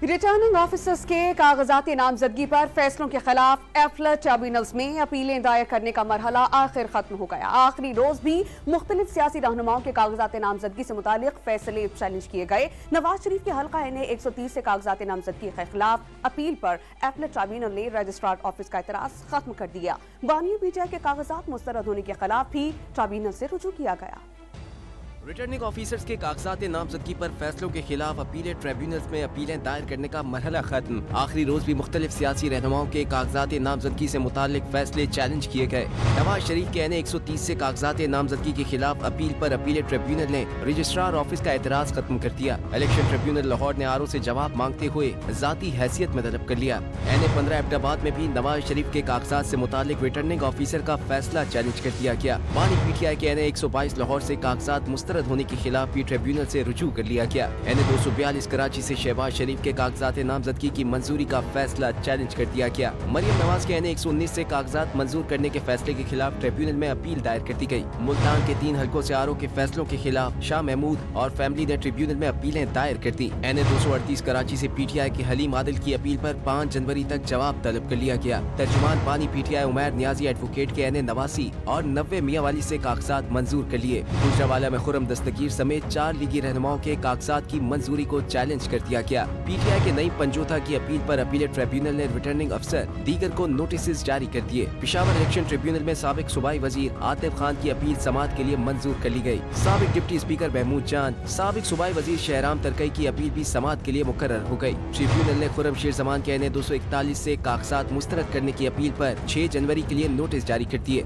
Returning officers के कागजाती नामजदगी पर फैसलों के खिलाफ एफलेट ट्रिब्यूनल्स में अपीलें दायर करने का मरहला आखिर खत्म हो गया। आखिरी रोज भी मुख्तलिफ सियासी रहनुमाओं के कागजाती नामजदगी से मुतालिक फैसले चैलेंज किए गए। नवाज शरीफ के हल्का NA 130 से कागजाती नामजदगी के खिलाफ अपील पर एफलेट ट्रिब्यूनल ने रजिस्ट्रार ऑफिस का एतराज खत्म कर दिया। बानियों PTI के कागजात मुस्तरद होने के खिलाफ भी ट्रिब्यूनल से रुजू किया गया। रिटर्निंग ऑफिसर्स के कागजात नामजदगी पर फैसलों के खिलाफ अपीलेट ट्रिब्यूनल्स में अपीलें दायर करने का मरहला खत्म। आखिरी रोज भी मुख्तलिफ सियासी रहनुमाओं के कागजात नामजदगी से मुतालिक फैसले चैलेंज किए गए। नवाज शरीफ के NA 130 से कागजात नामजदगी के खिलाफ अपील पर अपीलेट ट्रिब्यूनल ने रजिस्ट्रार ऑफिस का एतराज खत्म कर दिया। इलेक्शन ट्रिब्यूनल लाहौर ने RO से जवाब मांगते हुए जाती हैसियत में तलब कर लिया। NA 15 एबटाबाद में भी नवाज शरीफ के कागजात से मुतालिक रिटर्निंग ऑफिसर का फैसला चैलेंज कर दिया गया। बानी PTI के NA 122 लाहौर से कागजात मुस्तरद होने के खिलाफ भी ट्रिब्यूनल से रुजू कर लिया गया। NA 242 कराची से शहबाज शरीफ के कागजात नामजदगी की मंजूरी का फैसला चैलेंज कर दिया गया। मरियम नवाज के NA 119 से कागजात मंजूर करने के फैसले के खिलाफ ट्रिब्यूनल में अपील दायर कर दी गई। मुल्तान के 3 हलकों से RO के फैसलों के खिलाफ शाह महमूद और फैमिली ने ट्रिब्यूनल में अपीलें दायर कर दी। NA 238 कराची से PTI के हलीम आदिल की अपील पर 5 जनवरी तक जवाब तलब कर लिया गया। तर्जुमान बानी PTI उमैर नियाजी एडवोकेट के NA 89 और 90 मियांवाली से कागजात मंजूर कर लिए। गुजरावाला में खुर्रम दस्तगीर समेत 4 लीगी रहनुमाओं के कागजात की मंजूरी को चैलेंज कर दिया गया। PTI के नई पंजोथा की अपील पर अपीलेट ट्रिब्यूनल ने रिटर्निंग अफसर दीगर को नोटिस जारी कर दिए। पेशावर इलेक्शन ट्रिब्यूनल में साबिक सूबाई वजीर आतिफ खान की अपील समाअत के लिए मंजूर कर ली गई। साबिक डिप्टी स्पीकर महमूद जान, साबिक सूबाई वजीर शहराम तरकई की अपील भी समाअत के लिए मुकर्रर हो गई। ट्रिब्यूनल ने खुर्रम शेर जमान के NA 241 से कागजात मुस्तरद करने की अपील पर 6 जनवरी के लिए नोटिस जारी कर दिए।